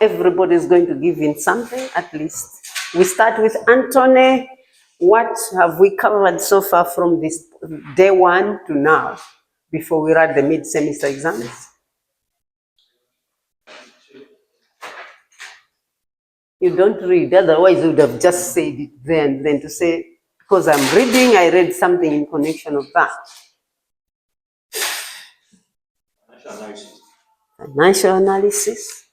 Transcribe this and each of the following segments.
Everybody is going to give in something at least. We start with Anthony. What have we covered so far from this day 1 to now before we write the mid-semester exams? You don't read, otherwise you would have just said it then to say, because I'm reading, I read something in connection of that. Financial analysis.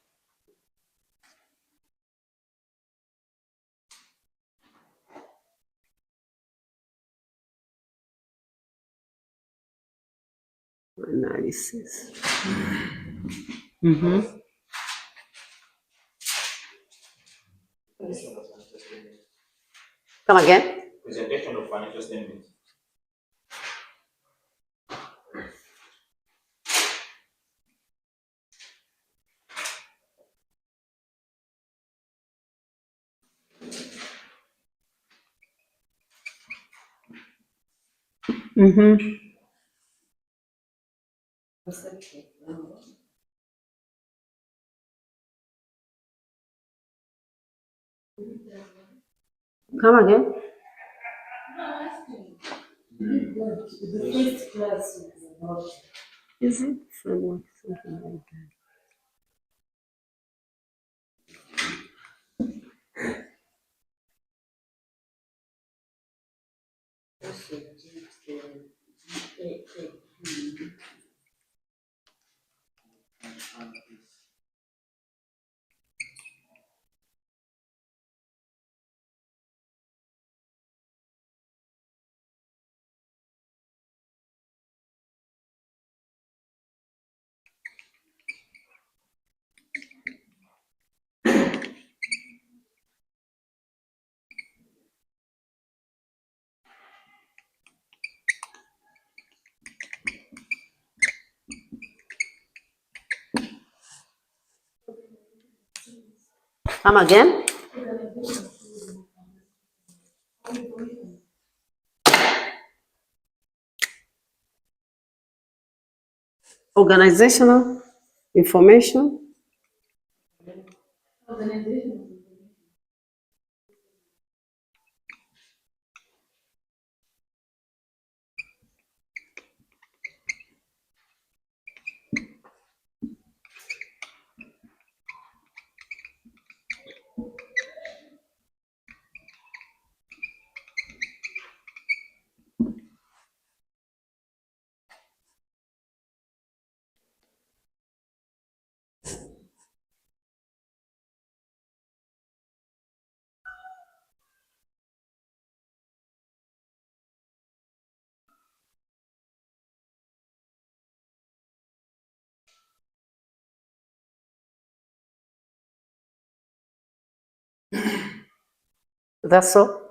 Analysis. Come again? Presentation of financial statements. Come again? Is it framework? Something like that. Come again? Organizational information. That's all.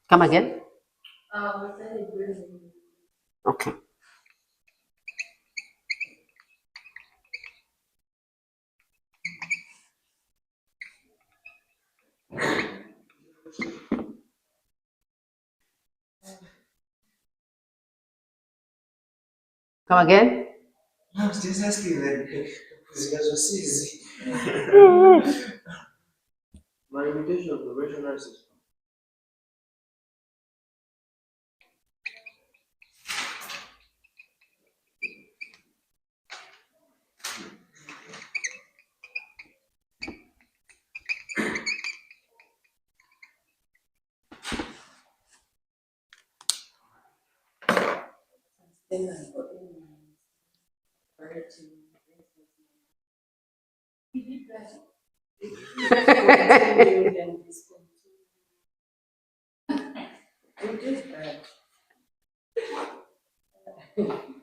Come again? Okay. Come again? No, I was just asking that because you guys were busy. My invitation of the regional system.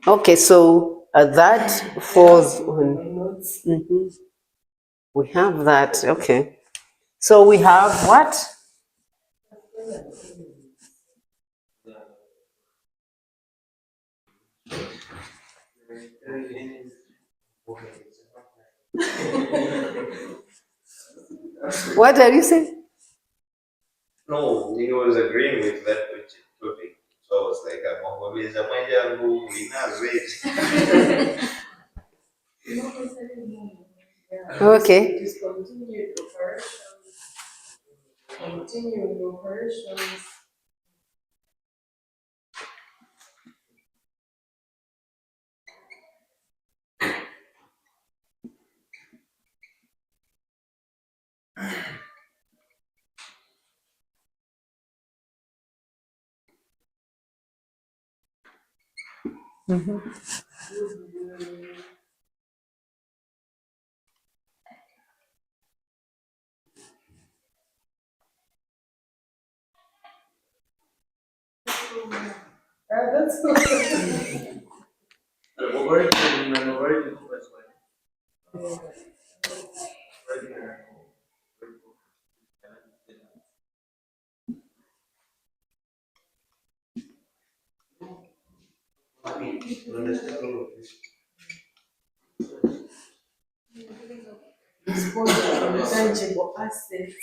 Okay, so that falls on notes. Mhm. We have that, okay. So we have what? What are you saying? No, he was agreeing with that topic. So I was like, I'm always a man who Okay. Discontinued operations, continuing operations. That's disposal of tangible assets.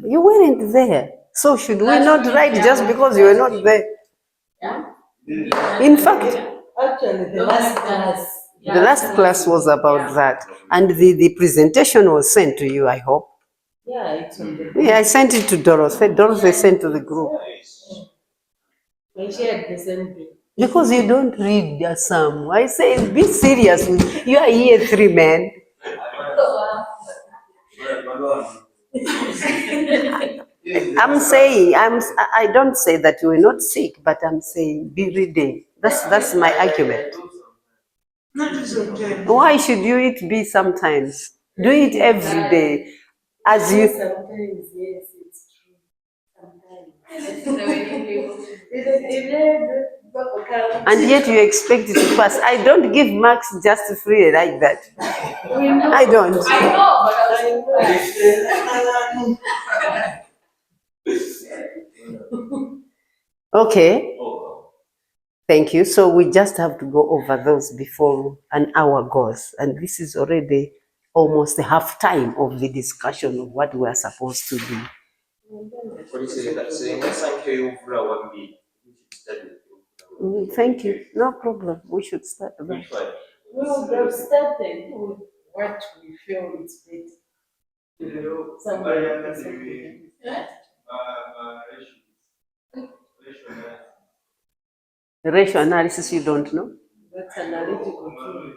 You weren't there. So should we not write just because you were not there? In fact, Actually, the last class was about that. And the presentation was sent to you, I hope. yeah, it's on the. Yeah, I sent it to Dorothy. Dorothy sent to the group. We shared the same thing. Because you don't read the sum. I say, be serious. You are year 3, man. I'm saying, I don't say that you were not sick, but I'm saying be reading. That's my argument. Why should you it be sometimes? Do it every day. As you Sometimes, yes, it's true. and yet you expect it to pass. I don't give marks just freely like that. I don't. Okay. Thank you. So we just have to go over those before an hour goes. And this is already almost half time of the discussion of what we are supposed to do. Thank you. No problem. We should start that. We would have started with what we feel is better. The ratio analysis you don't know? That's analytical tool.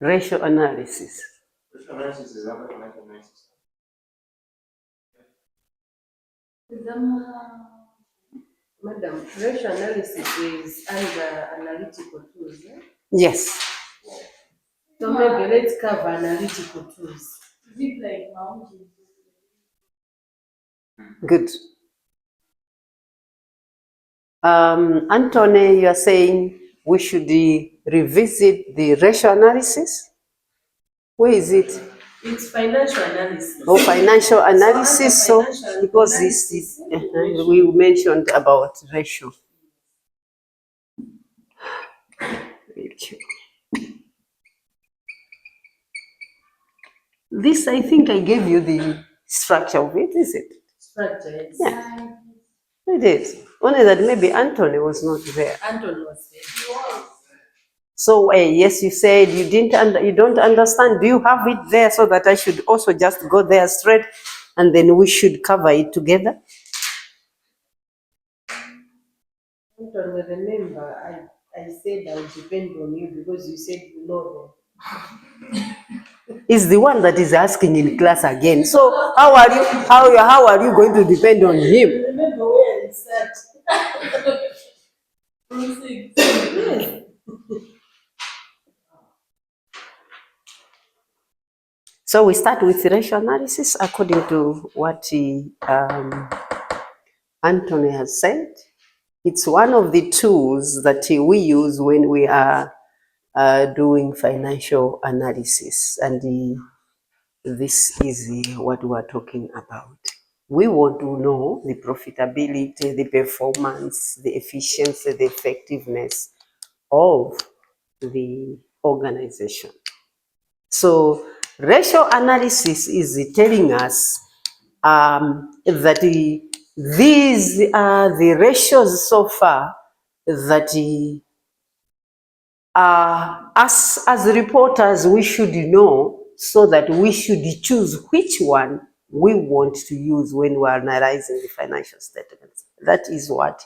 Ratio analysis. Madam, ratio analysis is under analytical tools. Yeah? Yes. So maybe let's cover analytical tools. Good. Anthony, you are saying we should revisit the ratio analysis? Where is it? It's financial analysis. Oh, financial analysis. So, financial because analysis, we mentioned about ratio. Thank you. This, I think I gave you the structure of it, is it? Structure, yes. Yeah. We did. Only that maybe Anthony was not there. Anton was there. So yes, you said you you don't understand. Do you have it there so that I should also just go there straight, and then we should cover it together? Anton, remember, I said I would depend on you because you said you know Is the one that is asking in class again. So how are you going to depend on them. him? Remember where I sat. From 6. Yes. So we start with ratio analysis according to what Anthony has said. It's one of the tools that we use when we are doing financial analysis, and this is what we are talking about. We want to know the profitability, the performance, the efficiency, the effectiveness of the organization. So ratio analysis is telling us that these are the ratios so far that us as reporters we should know, so that we should choose which one we want to use when we are analyzing the financial statements. That is what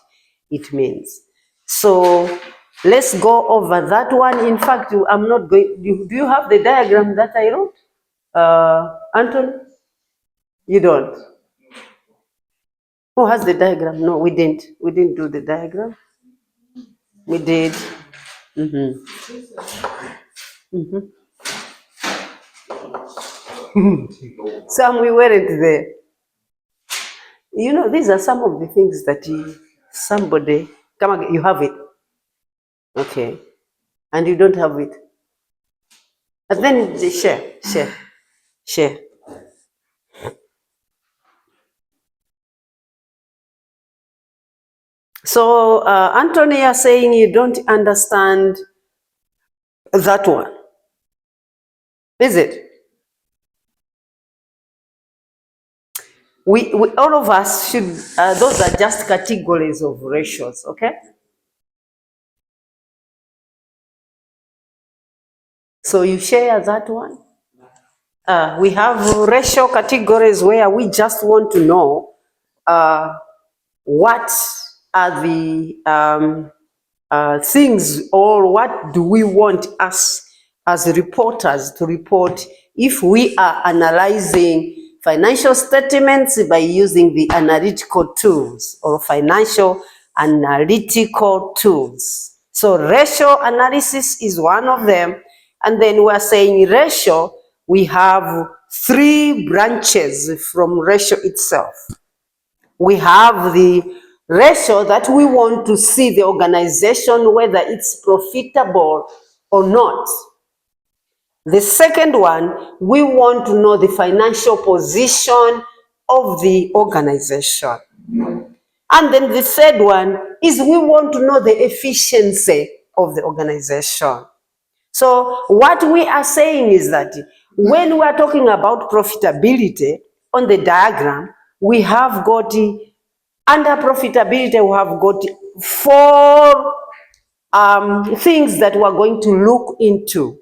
it means. So let's go over that one. In fact, I'm not going. Do you have the diagram that I wrote, Anton? You don't. Who has the diagram? No, we didn't. We didn't do the diagram. We did. Some we weren't there. You know, these are some of the things that somebody, come again, you have it. Okay. And you don't have it. And then share. So, Anthony, you're saying you don't understand that one. Is it? We all of us should, those are just categories of ratios, okay? So you share that one. We have ratio categories where we just want to know what are the things, or what do we want us as reporters to report if we are analyzing financial statements by using the analytical tools or financial analytical tools. So ratio analysis is one of them. And then we're saying ratio, we have 3 branches from ratio itself. We have the ratio that we want to see the organization, whether it's profitable or not. The second one, we want to know the financial position of the organization. And then the third one is we want to know the efficiency of the organization. So what we are saying is that when we are talking about profitability on the diagram, we have got under profitability, we have got 4 things that we are going to look into.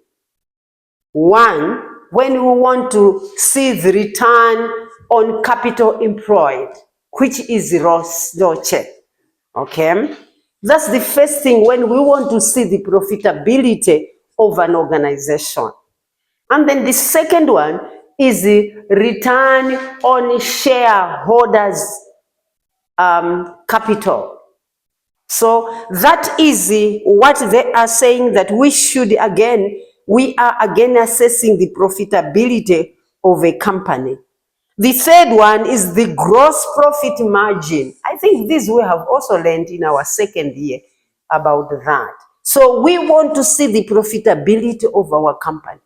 One, when we want to see the return on capital employed, which is ROCE, okay? That's the first thing when we want to see the profitability of an organization. And then the second one is the return on shareholders' capital. So that is what they are saying, that we are again assessing the profitability of a company. The third one is the gross profit margin. I think this we have also learned in our second year about that. So we want to see the profitability of our company.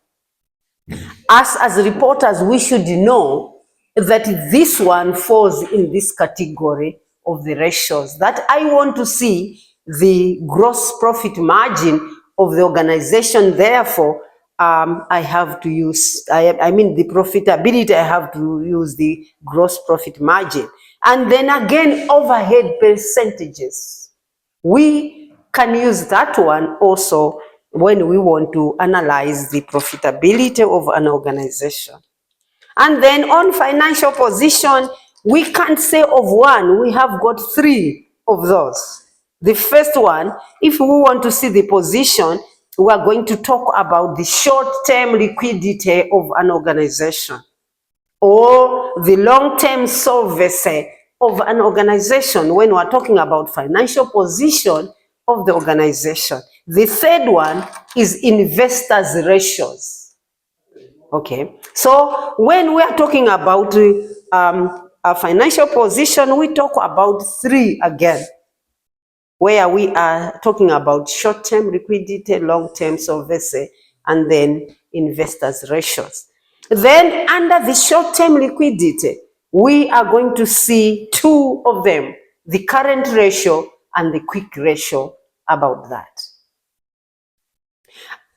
Us as reporters, we should know that this one falls in this category of the ratios, that I want to see the gross profit margin of the organization. Therefore, I have to use, the profitability, I have to use the gross profit margin. And then again, overhead percentages. We can use that one also when we want to analyze the profitability of an organization. And then on financial position, we can't say of one, we have got three of those. The first one, if we want to see the position, we are going to talk about the short-term liquidity of an organization or the long-term solvency of an organization when we're talking about financial position of the organization. The third one is investors' ratios. Okay, so when we are talking about a financial position, we talk about three again, where we are talking about short-term liquidity, long-term solvency, and then investors' ratios. Then under the short-term liquidity, we are going to see two of them, the current ratio and the quick ratio about that.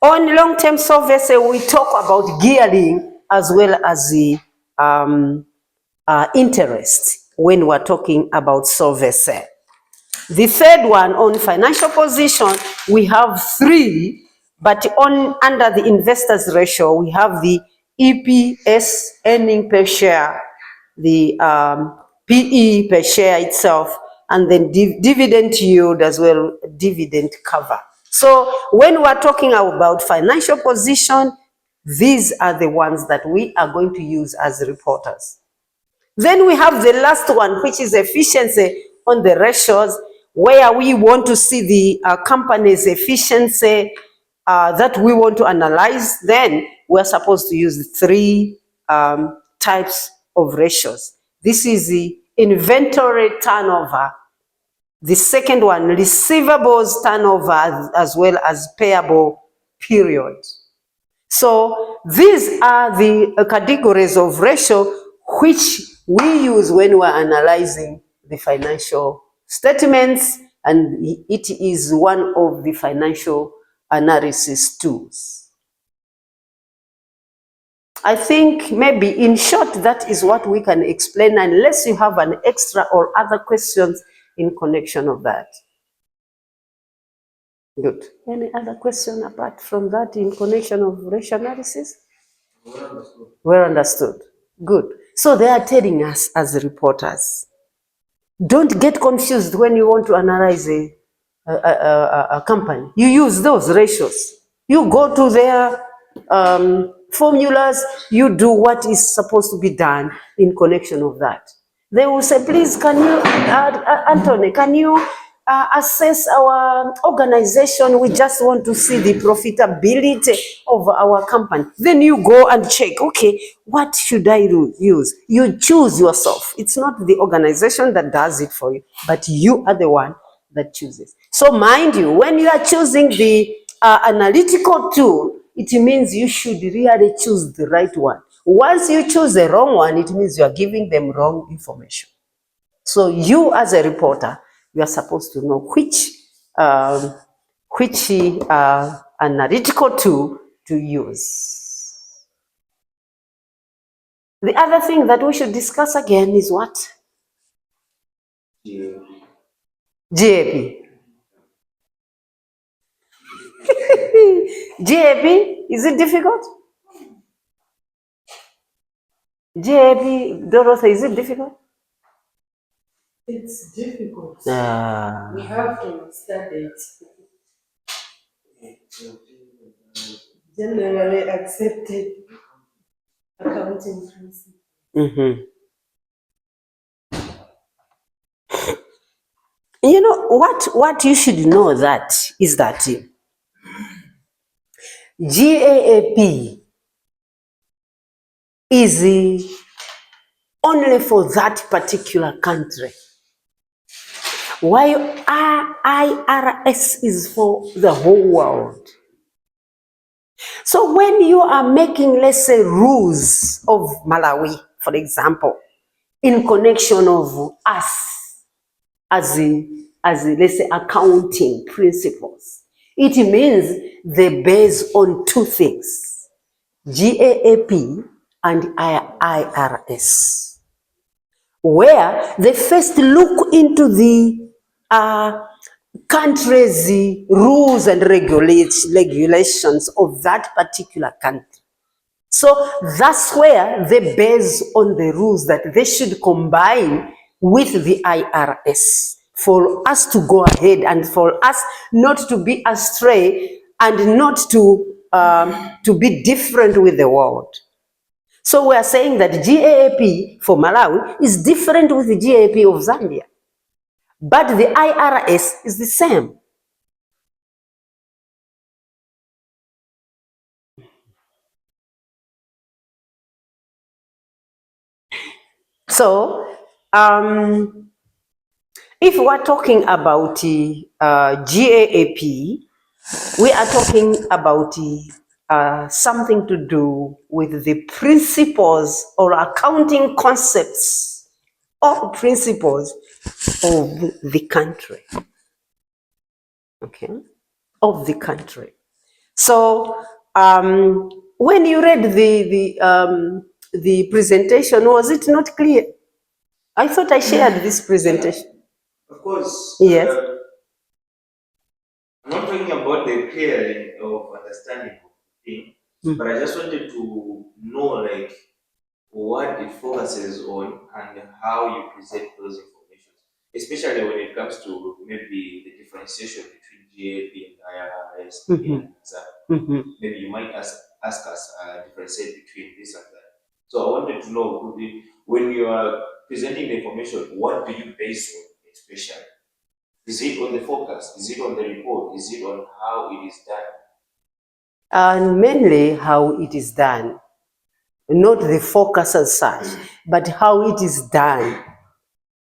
On long-term solvency, we talk about gearing as well as the interest when we're talking about solvency. The third one on financial position, we have three, but under the investors ratio, we have the EPS, earning per share, the PE per share itself, and then dividend yield as well, dividend cover. So when we're talking about financial position, these are the ones that we are going to use as reporters. Then we have the last one, which is efficiency on the ratios, where we want to see the company's efficiency that we want to analyze. Then we're supposed to use three types of ratios. This is the inventory turnover. The second one, receivables turnover, as well as payable period. So these are the categories of ratio which we use when we're analyzing the financial statements, and it is one of the financial analysis tools. I think maybe in short, that is what we can explain, unless you have an extra or other questions in connection of that. Good. Any other question apart from that in connection of ratio analysis? Well understood. Good. So they are telling us as reporters, don't get confused when you want to analyze a company. You use those ratios. You go to their formulas, you do what is supposed to be done in connection of that. They will say, please, can you, Anthony, can you assess our organization? We just want to see the profitability of our company. Then you go and check, okay, what should I use? You choose yourself. It's not the organization that does it for you, but you are the one that chooses. So mind you, when you are choosing the analytical tool, it means you should really choose the right one. Once you choose the wrong one, it means you are giving them wrong information. So you as a reporter, you are supposed to know which analytical tool to use. The other thing that we should discuss again is what? GAP. GAP, is it difficult? GAP, Dorothy, is it difficult? It's difficult. We have to study it. Generally accepted accounting principle. Mm-hmm. You know, what you should know that is that GAAP is only for that particular country, while IRS is for the whole world. So when you are making, let's say, rules of Malawi, for example, in connection of us as let's say, accounting principles, it means they base on two things, GAAP and IRS. where they first look into the country's rules and regulations of that particular country. So that's where they base on the rules that they should combine with the IRS for us to go ahead and for us not to be astray and not to be different with the world. So we are saying that GAAP for Malawi is different with the GAAP of Zambia, but the IRS is the same. So, if we're talking about GAAP, we are talking about something to do with the principles or accounting concepts or principles of the country. Okay, of the country. So, when you read the presentation, was it not clear? I thought I shared this presentation. Of course. Yes. I'm not talking about the clearing of understanding of the thing, but I just wanted to know like what it focuses on and how you present those information, especially when it comes to maybe the differentiation between GAAP and IRS. And maybe you might ask us differentiate between this and that. So I wanted to know when you are presenting the information, what do you base on especially? Is it on the focus? Is it on the report? Is it on how it is done? And mainly how it is done. Not the focus as such, but how it is done.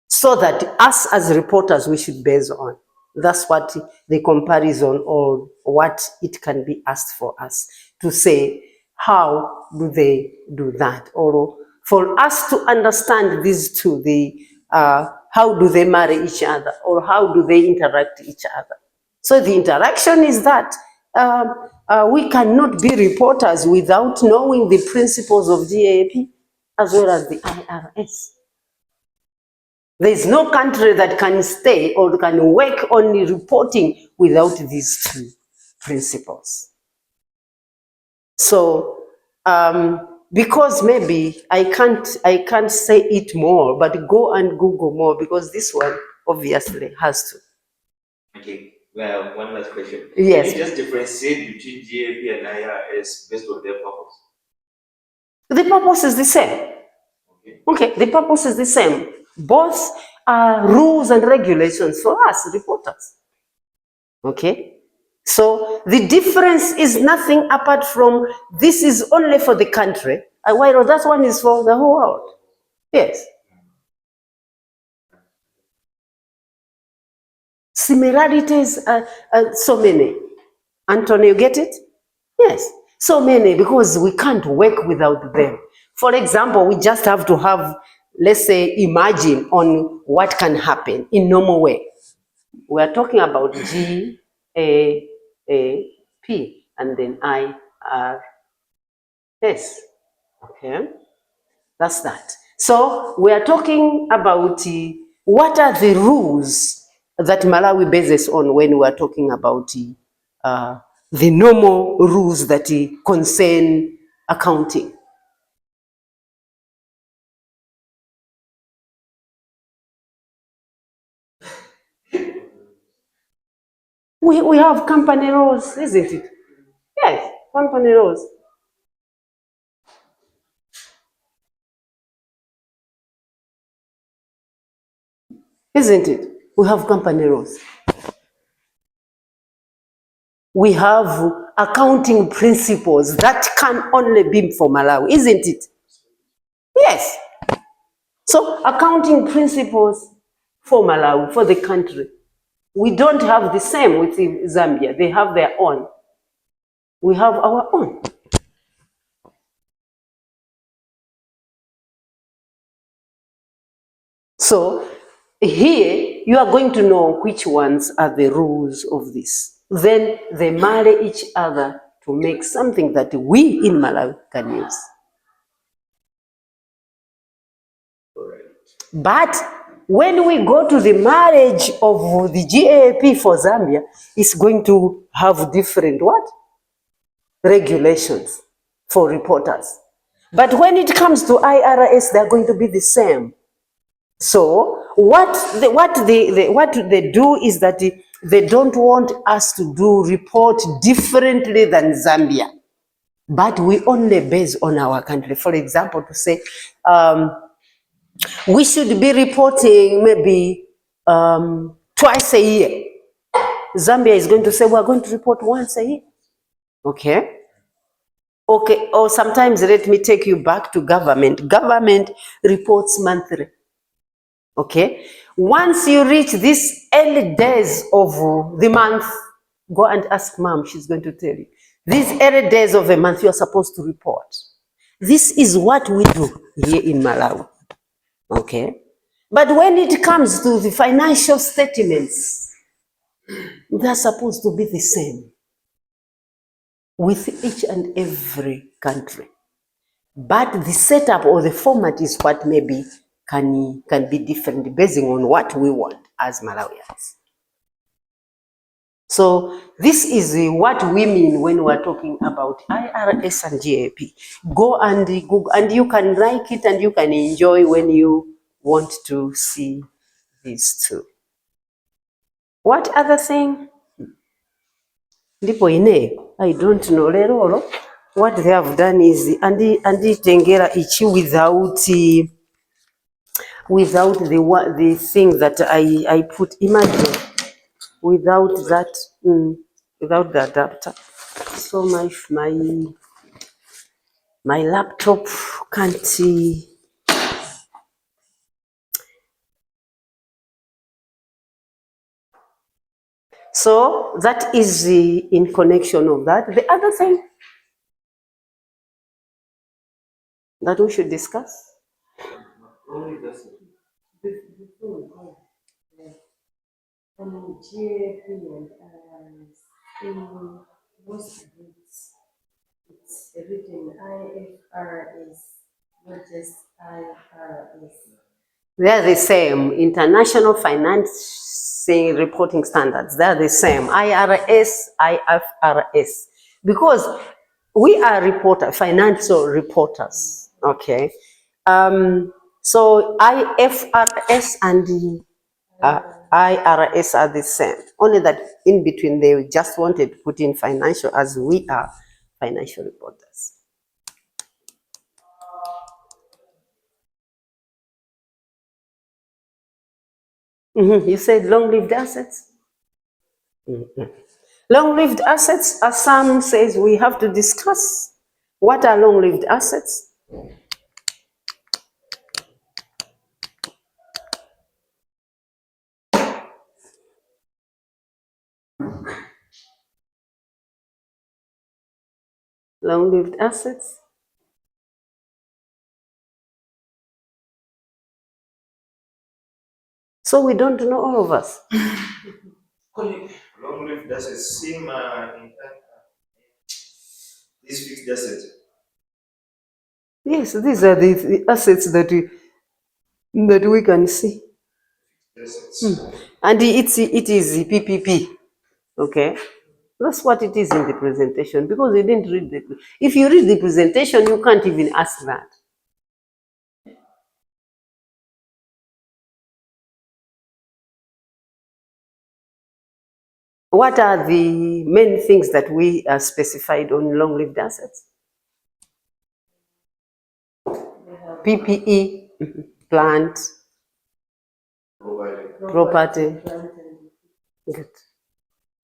So that us as reporters, we should base on. That's what the comparison or what it can be asked for us to say, how do they do that? Or for us to understand these two, how do they marry each other or how do they interact each other? So the interaction is that we cannot be reporters without knowing the principles of GAAP as well as the IRS. There is no country that can stay or can work on reporting without these two principles. So, because maybe I can't say it more, but go and Google more because this one obviously has to. Okay. Well, one last question. Yes. Can you just differentiate between GAAP and IRS based on their purpose? The purpose is the same. Okay, the purpose is the same. Both are rules and regulations for us reporters. Okay, so the difference is nothing apart from this is only for the country, while that one is for the whole world. Yes. Similarities are so many. Anthony, you get it? Yes, so many because we can't work without them. For example, we just have to have, let's say, imagine on what can happen in normal way. We are talking about GAAP and then IRS. Okay, that's that. So we are talking about what are the rules that Malawi bases on when we are talking about the normal rules that concern accounting. We have company laws, isn't it? Yes, company laws. Isn't it? We have company laws. We have accounting principles that can only be for Malawi, isn't it? Yes. So accounting principles for Malawi, for the country. We don't have the same with Zambia. They have their own. We have our own. So here you are going to know which ones are the rules of this. Then they marry each other to make something that we in Malawi can use. But when we go to the marriage of the GAP for Zambia, it's going to have different what? Regulations for reporters. But when it comes to IRS, they're going to be the same. So what they do is that they don't want us to report differently than Zambia, but we only base on our country. For example, to say we should be reporting maybe twice a year. Zambia is going to say we're going to report once a year. Okay. Okay, or sometimes let me take you back to government. Government reports monthly. Okay, once you reach these early days of the month, go and ask mom, she's going to tell you. These early days of the month, you are supposed to report. This is what we do here in Malawi. Okay, but when it comes to the financial statements, they're supposed to be the same with each and every country. But the setup or the format is what maybe can be different based on what we want as Malawians. So this is what we mean when we're talking about IRS and GAP. Go and Google, and you can like it and you can enjoy when you want to see these two. What other thing? Ndipo ine, I don't know lero. What they have done is andi tengera ichi without the thing that I put. Imagine without that, without the adapter. So my laptop can't see. So that is in connection of that. The other thing that we should discuss. GAP and in most books, it's written IFRS, not just IRS. They are the same. International Financing Reporting Standards. They are the same. IRS, IFRS. Because we are financial reporters. Okay. So IFRS and IRS are the same. Only that in between they just wanted to put in financial, as we are financial reporters. You said long-lived assets? Long-lived assets, as Sam says, we have to discuss. What are long-lived assets? Long-lived assets. So we don't know, all of us. Long-lived assets seem these fixed assets. Yes, these are the assets that we can see. Assets. And it is PPP. Okay. That's what it is in the presentation, because you didn't read if you read the presentation, you can't even ask that. What are the main things that we are specified on long-lived assets? PPE, plant, property. Good.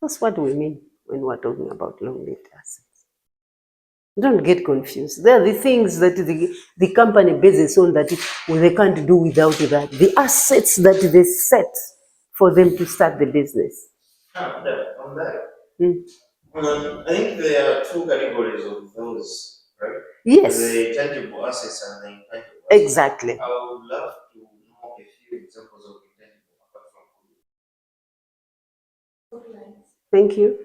That's what we mean when we're talking about long-lived assets. Don't get confused. They're the things that the company bases on that they can't do without that. The assets that they set for them to start the business. On that. I think there are two categories of those, right? Yes. The tangible assets and the intangible assets. Exactly. I would love to know a few examples of intangible apart from. Thank you.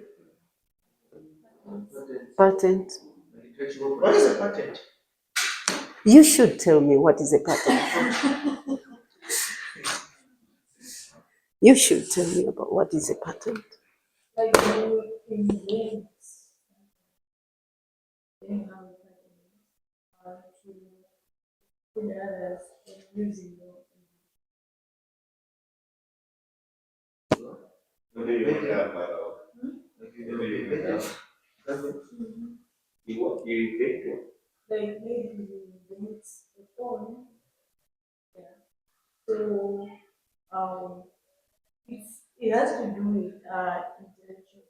Patent. What is a patent? You should tell me what is a patent. You should tell me about what is a patent. Like you invent, then how to put others and using your Maybe you don't have maybe you don't have. You invent it. like maybe you invent the phone. Yeah. So it has to do with intellectual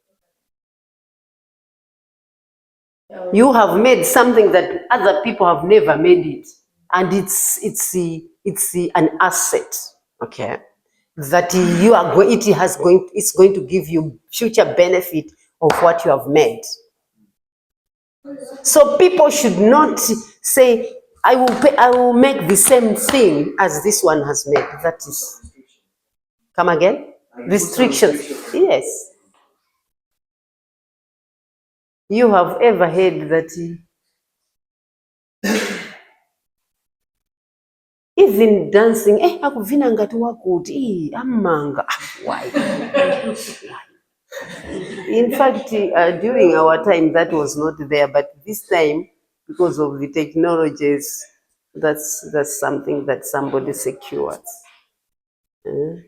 property. You have made something that other people have never made it, and it's an asset. Okay, that you are going. It's going to give you future benefit of what you have made. So people should not say, I will make the same thing as this one has made. That is, come again? Restrictions. Yes. You have ever heard that even dancing, akuvina ngati wakuti, amanga. Why? In fact, during our time, that was not there, but this time, because of the technologies, that's something that somebody secures. Mhm.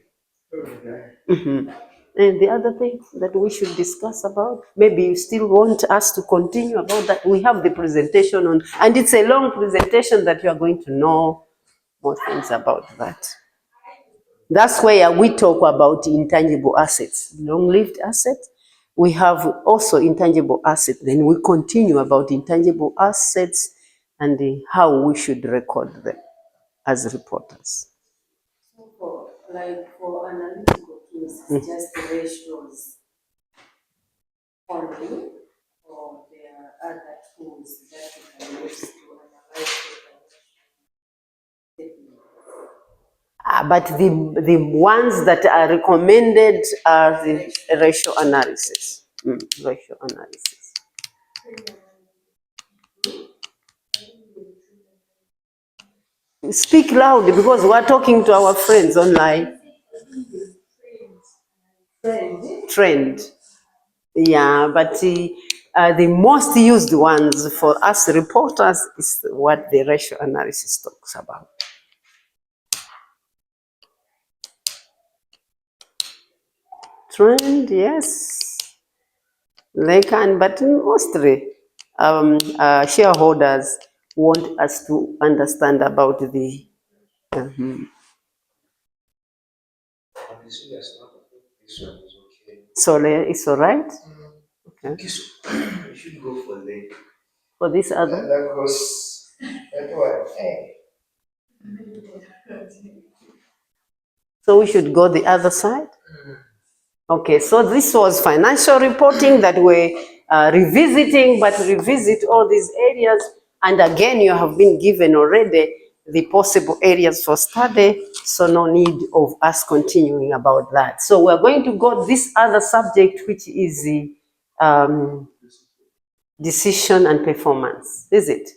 And the other thing that we should discuss about, maybe you still want us to continue about that. We have the presentation on, and it's a long presentation that you are going to know more things about that. That's where we talk about intangible assets, long-lived assets. We have also intangible assets. Then we continue about intangible assets and how we should record them as reporters. So for analytical tools, it's just ratios only, or there are other tools that you can use to analyze the financial statement. But the ones that are recommended are the ratio analysis. Ratio analysis. Speak loud because we're talking to our friends online. Trend. Yeah, but the most used ones for us reporters is what the ratio analysis talks about. Trend, yes. They can, but mostly shareholders want us to understand about the. So it's all right. Okay. We should go for this other. that goes that one. Hey. So we should go the other side. Okay, so this was financial reporting that we're revisiting, but revisit all these areas. And again, you have been given already the possible areas for study, so no need of us continuing about that. So we're going to go this other subject, which is the decision and performance, is it?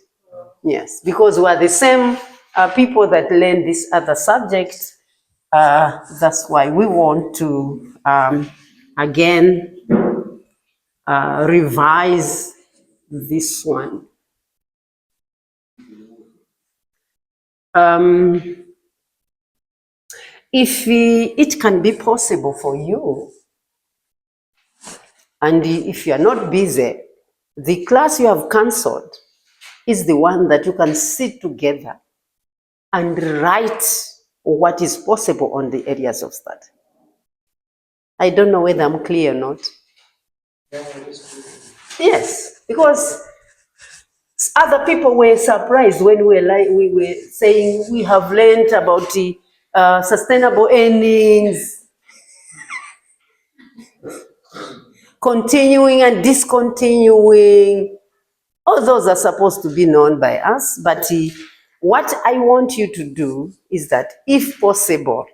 Yes, because we're the same people that learn this other subject. That's why we want to, again, revise this one. If it can be possible for you, and if you are not busy, the class you have cancelled is the one that you can sit together and write what is possible on the areas of study. I don't know whether I'm clear or not. Yes, because other people were surprised when we were saying we have learned about the sustainable earnings, continuing and discontinuing. All those are supposed to be known by us, but what I want you to do is that, if possible,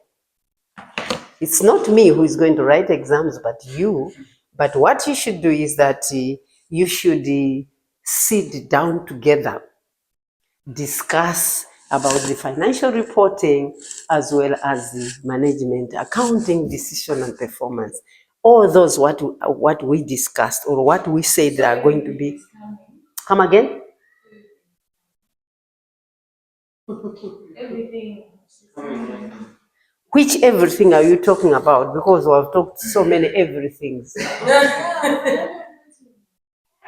it's not me who is going to write exams, but you. But what you should do is that you should sit down together, discuss about the financial reporting as well as the management, accounting, decision and performance. All those what we discussed or what we said are going to be. Come again? Which everything are you talking about? Because we have talked so many everythings.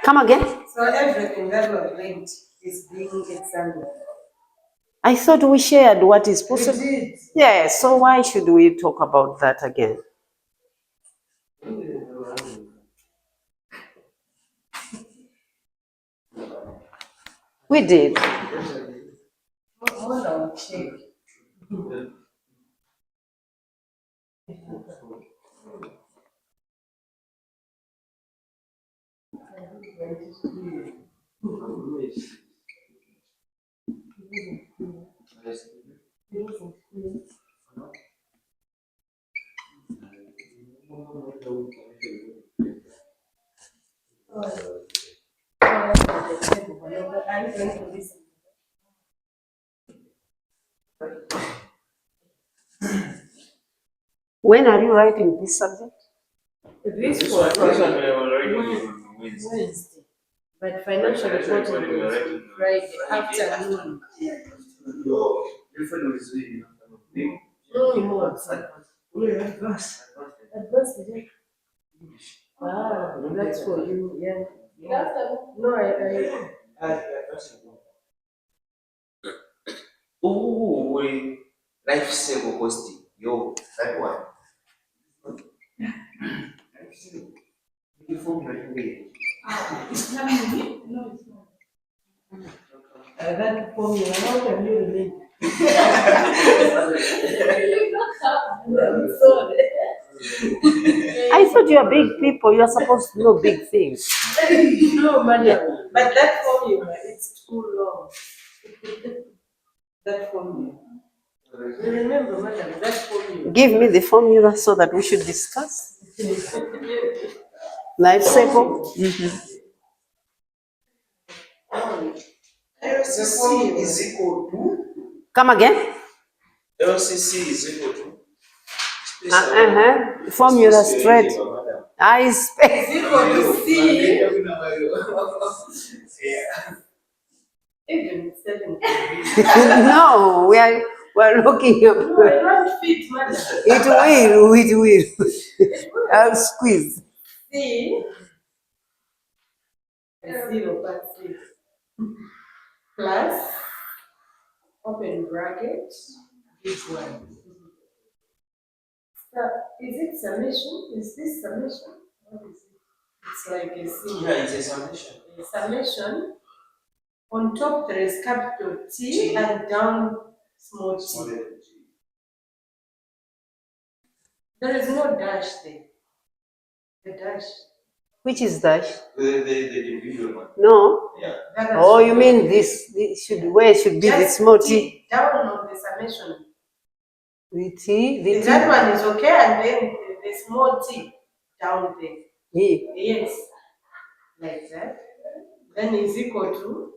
Come again? So everything that was linked is being examined. I thought we shared what is We possible. did. Yeah, so why should we talk about that again? We did. Hold on, check. I'm going to listen. When are you writing this subject? This one we have already given Wednesday. Wednesday, but financial reporting is on Friday afternoon. Advanced, that's for you, yeah. No, Oh, wait. Life cycle costing. Yo, that one. that formula, how can you relate? I'm sorry. I thought you are big people. You are supposed to know big things. No, madam, but that formula, it's too long. That formula. Remember, madam, that formula. Give me the formula so that we should discuss. Life cycle. LCC is equal to Come again? LCC is equal to Formula straight. I spell. Equal to C. Yeah. Even 7. No, we're looking up. No, I don't fit, madam. It will. I'll squeeze. C. 0, but C. Plus, open bracket, this one. So, is it summation? Is this summation? What is it? It's like a C. Yeah, it's a summation. A summation. On top there is capital T and down small t. There is no dash there. The dash. Which is dash? The division one. No. Yeah. Oh, you mean this should where should be the Just small t? down on the summation. The t. That one is okay, and then the small t down there. Yeah. Yes, like that. Then is equal to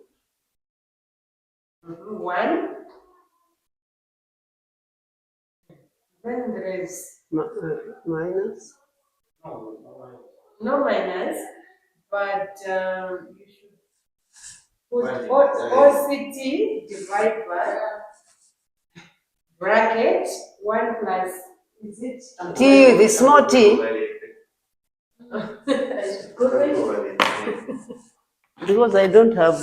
1. Then there is Minus. no minus, but you should put OCT divide by bracket 1 plus, is it? T, the small t. I should correct. Because I don't have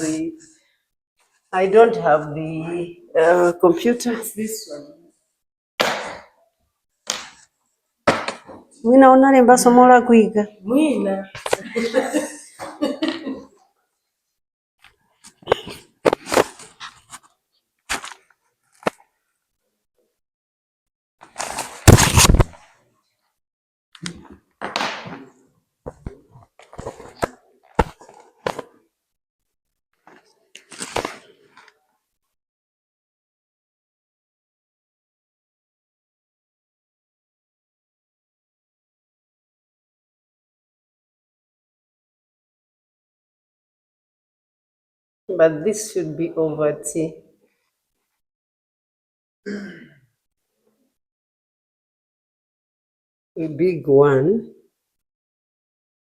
the computer. It's this one. Mwina unalemba somo la kuiga. Mwina. But this should be over t. A big one.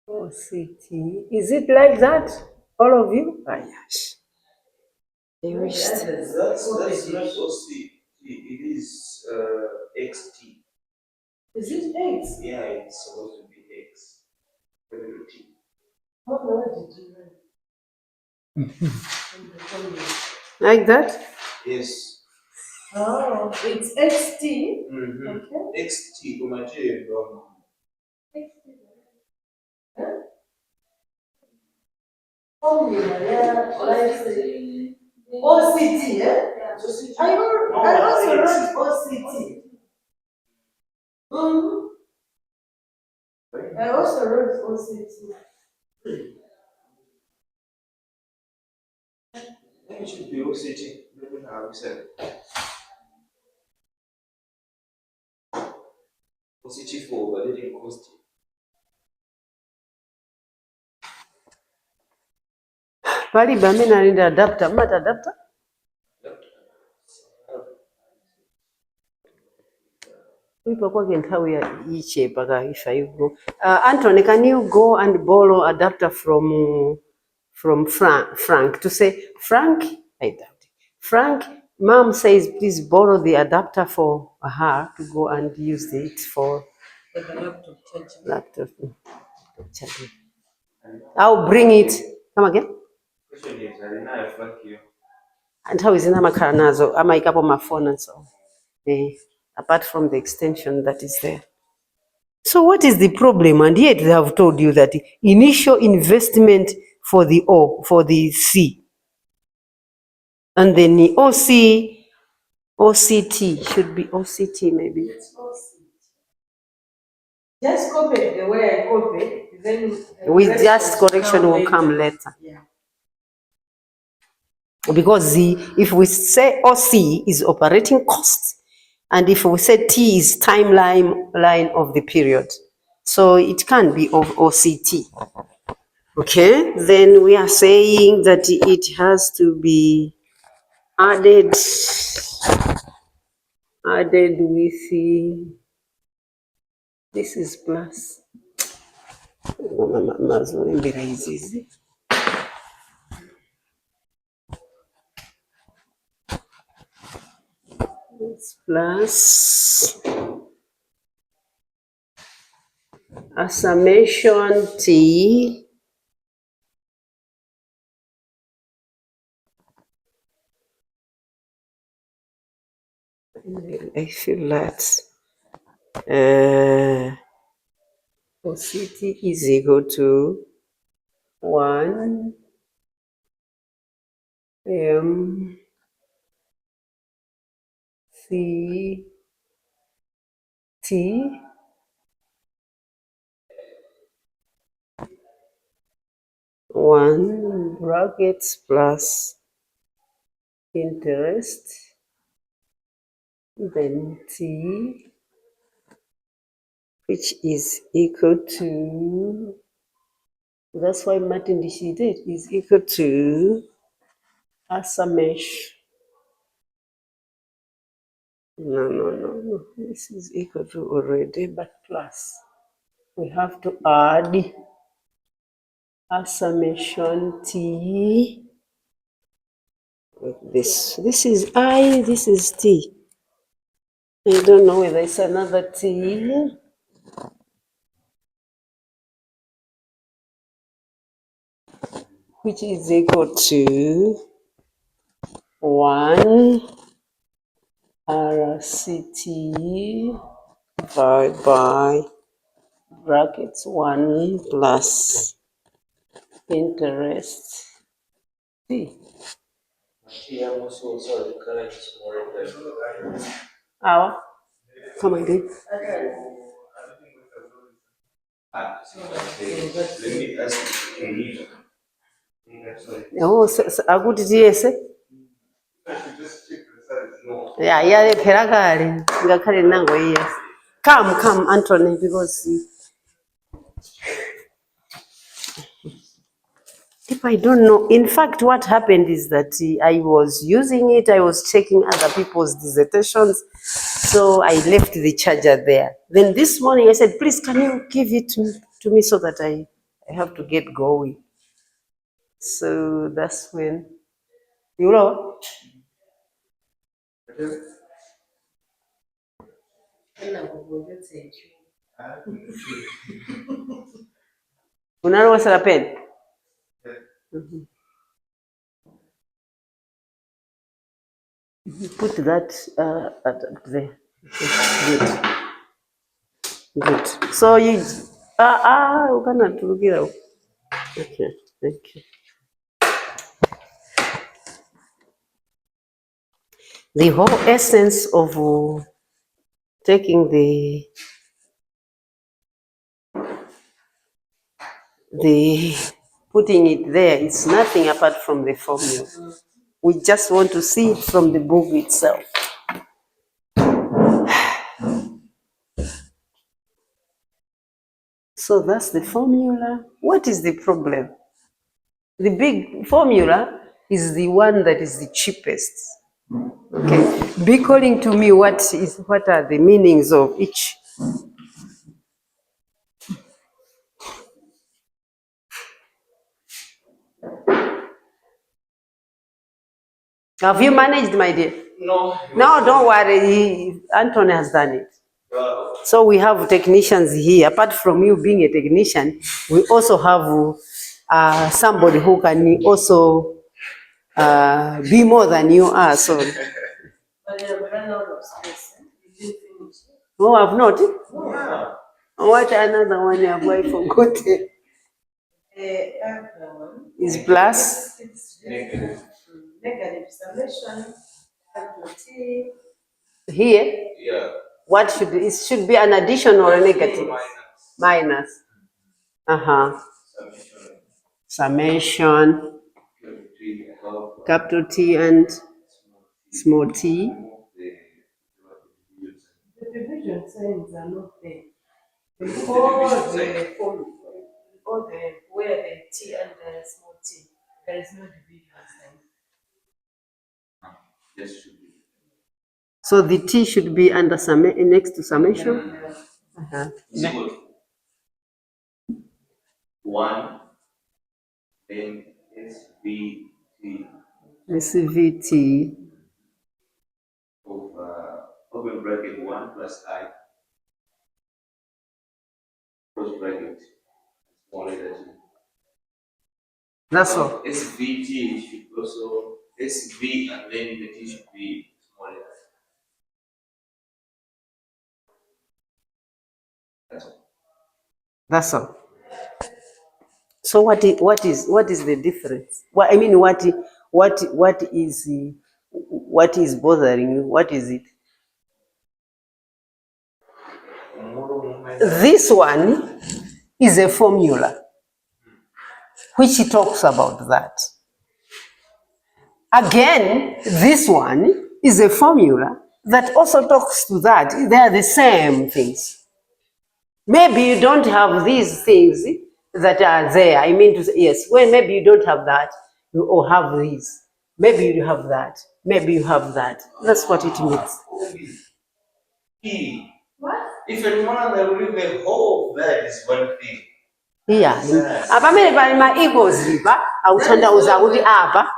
OCT. Is it like that? All of you? Ah, yes. I wished. That's not OC. It is XT. Is it eggs? Yeah, it's supposed to be X. T. How long did you learn? Like that? Yes. Oh, it's XT. Mm-hmm. Okay. XT. Kumaje ndo. Formula, yeah. OCT, yeah? I also wrote OCT. Mm-hmm. I also wrote OCT. It should be OCT. Look at how we said OCT for validating cost. Pali bamina need adapter. Mat adapter? People can how we are each if I go. Anthony, can you go and borrow adapter from Frank to say, Frank, I doubt it. Frank, mom says, please borrow the adapter for her to go and use it for For the laptop charging. laptop charging. I'll bring it. Come again? Question is, I didn't have fuck you. And how is it amakhala nazo amayika on my phone and so apart from the extension that is there. So what is the problem? And yet they have told you that initial investment for the O, for the C, and then the OCT should be OCT maybe. It's OCT. Just copy it the way I copied, then With just correction will come later. Yeah. Because if we say OC is operating cost, and if we say T is line of the period, so it can be of OCT. Okay, then we are saying that it has to be added with this is plus. It's plus a summation T I feel that OCT is equal to 1 M C T one brackets plus interest, then T, which is equal to, that's why Martin Dishi did, is equal to a summation. No. This is equal to already, but plus. We have to add a summation T with this. This is I, this is T. I don't know whether it's another T. Which is equal to 1 RCT divided by brackets 1 plus interest T. I'm also sorry, current is more like Our, come again. let me ask you. Oh, akuti yes. Yeah, yalephera kale ngakhale nango yes. Come, Anthony, because I don't know. In fact, what happened is that I was using it, I was checking other people's dissertations, so I left the charger there. Then this morning I said, please, can you give it to me so that I have to get going. So that's when, you know, unalowesera pen. Put that there. Good. Good. So you, ukana. Okay, thank you. The whole essence of taking the putting it there is nothing apart from the formula. We just want to see it from the book itself. So that's the formula. What is the problem? The big formula is the one that is the cheapest. Okay, be calling to me what are the meanings of each. Have you managed, my dear? No. No, don't worry. Anthony has done it. So we have technicians here. Apart from you being a technician, we also have somebody who can also be more than you are. So. But you have run out of space. You didn't finish. No, I've not. Yeah. What another one have I forgotten? The other one Is plus. it's negative summation, capital T. Here, Yeah. what should be an addition or a negative? Minus. Summation, capital T and small t. The division signs are not there. All the form, all the where the T and the small t, there is no division sign. Yes, should be. So the t should be under next to summation. Is equal to 1, then SVT SVT of open bracket 1 plus I close bracket small letter t. That's all. SVT should also SV and then the T should be small letter. That's all. That's all. So what is the difference? What I mean, what is bothering you? What is it? This one is a formula which talks about that. Again, this one is a formula that also talks to that. They are the same things. Maybe you don't have these things that are there. I mean to say, yes, well, maybe you don't have that, or have these. Maybe you have that. Maybe you have that. That's what it means. E. What? If anyone will read the whole of that is one thing. Yeah. Abamele bali ma equals liba, awuthandauza kuti apa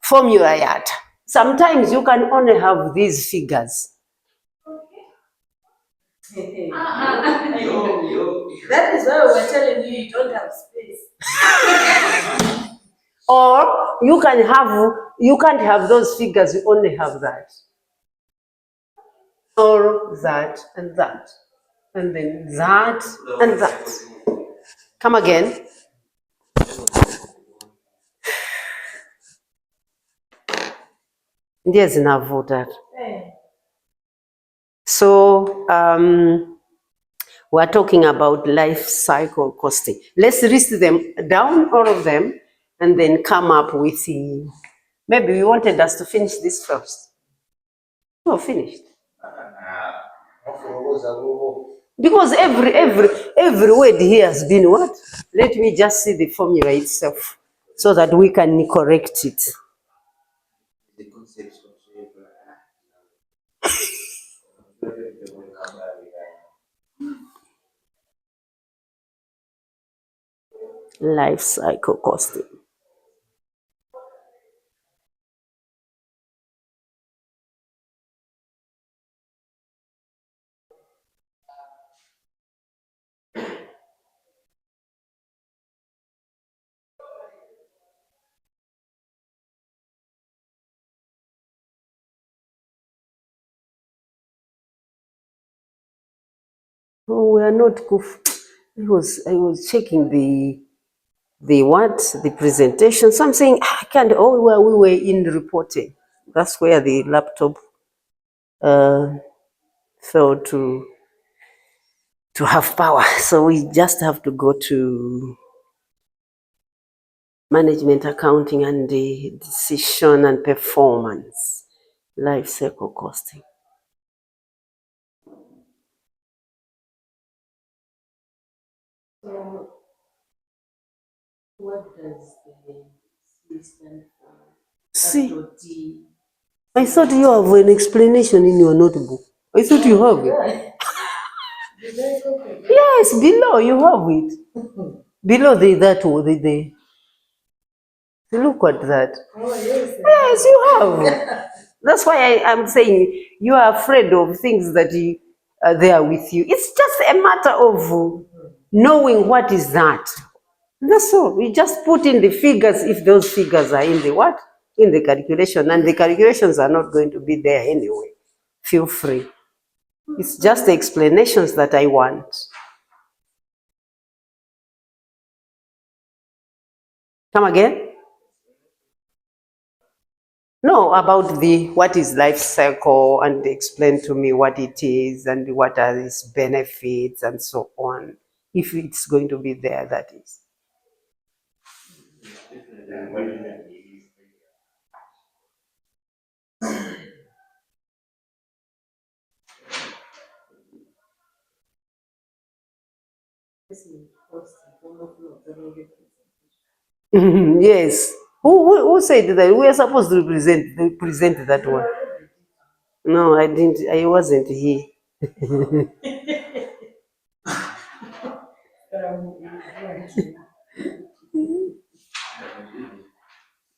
formula yata. Sometimes you can only have these figures. That is why we're telling you don't have space. Or you can't have those figures, you only have that. Or that and that. And then that and that. Come again. There's enough for that. So we're talking about life cycle costing. Let's list them down, all of them, and then come up with maybe you wanted us to finish this first. Oh, finished. Because every word here has been what? Let me just see the formula itself. so that we can correct it. The concepts of Life cycle costing. Oh, we are not I was checking the presentation. So I'm saying I can't. Oh, well, we were in reporting. That's where the laptop failed to have power. So we just have to go to management accounting and the decision and performance, life cycle costing. So what does the C stand for? See, Capital T. I thought you have an explanation in your notebook. I thought you have it. Did I open? Yes, below you have it. Below the look at that. Oh, yes. Yes, you have. That's why I'm saying you are afraid of things that are there with you. It's just a matter of knowing what is that. That's all. We just put in the figures if those figures are in the what? In the calculation, and the calculations are not going to be there anyway. Feel free. It's just the explanations that I want. Come again? No, about the what is life cycle, and explain to me what it is and what are its benefits and so on. If it's going to be there, that is. This is cost and overflow of the revenue. Yes. Who said that we are supposed to present that one? No, I didn't. I wasn't here.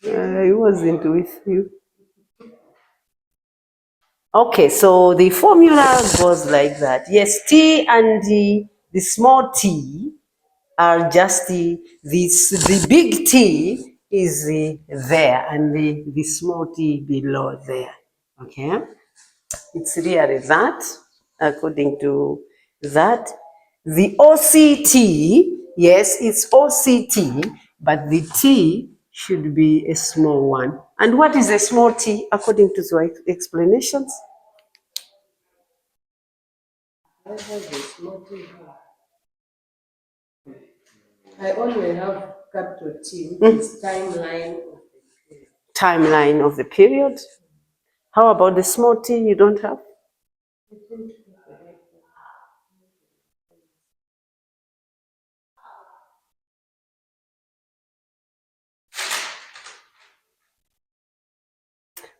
I wasn't with you. Okay, so the formula goes like that. Yes, T and the small t are just the big T is there, and the small t below there. Okay, it's really that, according to that. The OCT, yes, it's OCT, but the T should be a small one. And what is a small t according to the explanations? I have a small T here. I only have capital T, which is timeline of the period. Timeline of the period. How about the small t you don't have?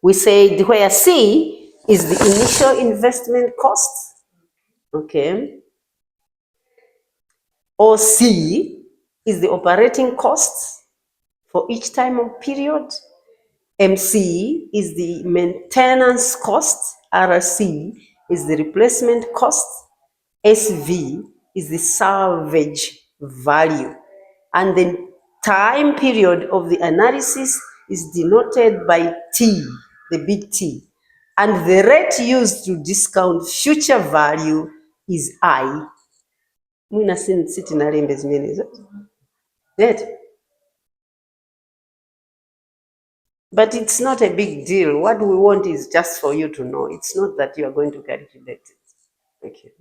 We say where C is the initial investment cost, okay? Or C is the operating costs for each time of period. MC is the maintenance cost. RC is the replacement cost. SV is the salvage value. And the time period of the analysis is denoted by T, the big T. And the rate used to discount future value is I. Muna siti nalembe zimene izo. That. But it's not a big deal. What we want is just for you to know. It's not that you are going to calculate it. Okay.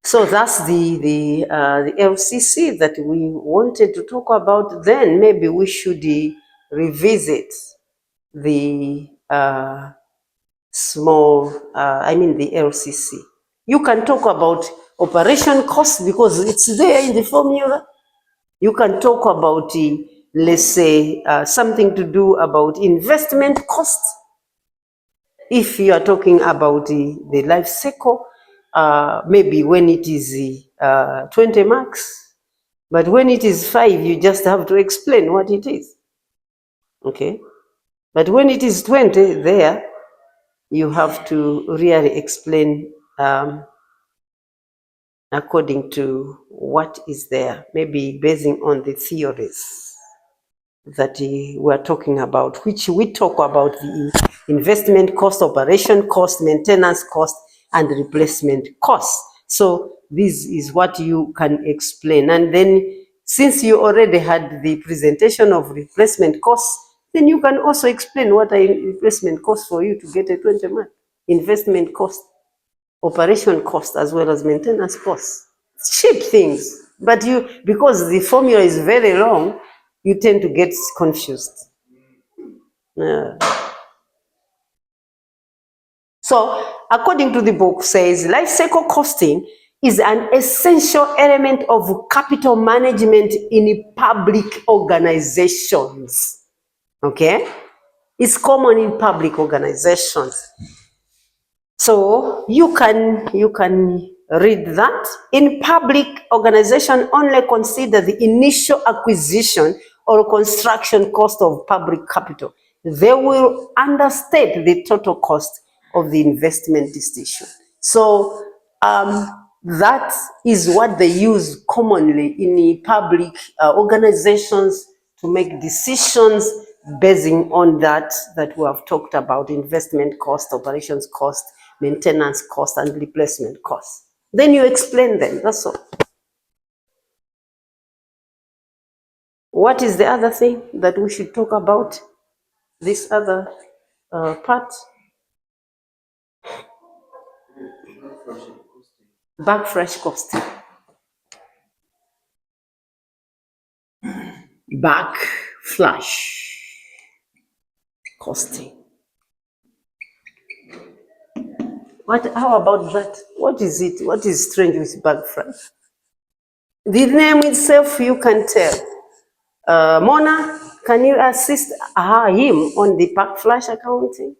So that's the LCC that we wanted to talk about. Then maybe we should revisit the the LCC. You can talk about operation cost because it's there in the formula. You can talk about, let's say, something to do about investment cost. If you are talking about the life cycle, maybe when it is 20 marks, but when it is 5, you just have to explain what it is. Okay? But when it is 20 there, you have to really explain according to what is there, maybe basing on the theories that we're talking about, which we talk about the investment cost, operation cost, maintenance cost, and replacement cost. So this is what you can explain. And then since you already had the presentation of replacement costs, then you can also explain what are replacement costs for you to get a 20 mark. Investment cost, operation cost, as well as maintenance costs. Cheap things. But you, because the formula is very long, you tend to get confused. So, according to the book, says life cycle costing is an essential element of capital management in public organizations. Okay? It's common in public organizations. So you can read that. In public organization, only consider the initial acquisition or construction cost of public capital. They will understate the total cost of the investment decision. So that is what they use commonly in the public organizations to make decisions basing on that we have talked about: investment cost, operations cost, maintenance cost, and replacement cost. Then you explain them, that's all. What is the other thing that we should talk about? This other part? Backflash costing. Backflash costing. How about that? What is it? What is strange with backflash? The name itself, you can tell. Mona, can you assist him on the backflash accounting?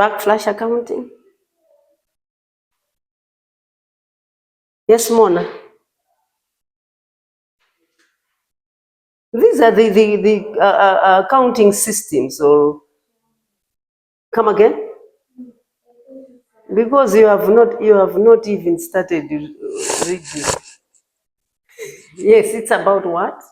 Backflash accounting? Yes, Mona. These are the accounting systems, or come again? Because you have not even started reading. Yes, it's about what?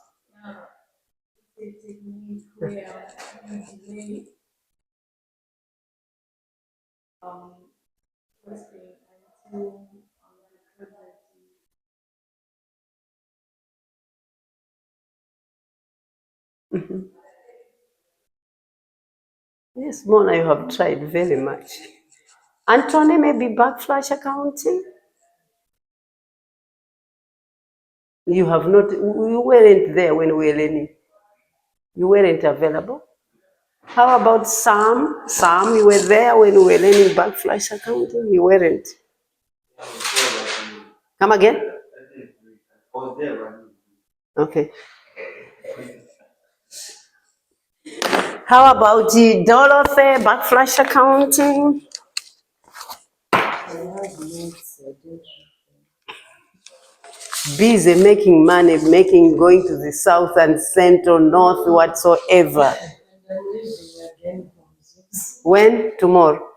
Yes, Mona, you have tried very much. Anthony, maybe backflash accounting? You have not, you weren't there when we were learning. You weren't available. How about Sam? Sam, you were there when we were learning backflash accounting? You weren't. Come again? Okay. How about the Dorothy, backflash accounting? Busy making money, going to the south and central, north, whatsoever. When? Tomorrow.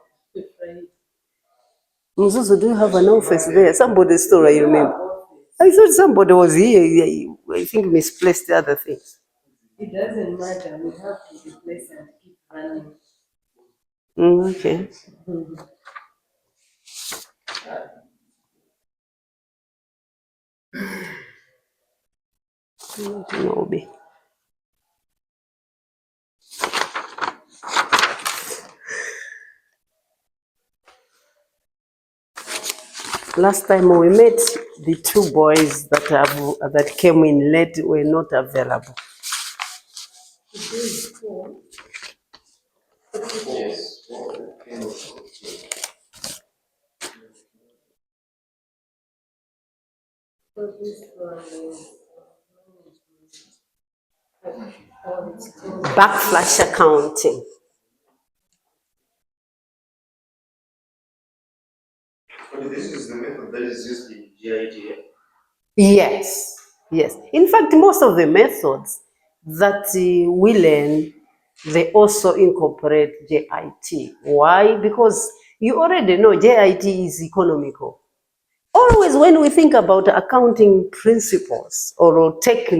Mzuzu, do you have an office there? Somebody's story, I remember. I thought somebody was here. I think misplaced the other things. It doesn't matter. We have to replace and keep running. Okay. Nobi. Last time we met, the two boys that came in late were not available. Yes. So this one is management. Or it's still Backflash accounting. But this is the method that is used in GIT. Yes, yes. In fact, most of the methods that we learn, they also incorporate JIT. Why? Because you already know JIT is economical. Always when we think about accounting principles or techniques,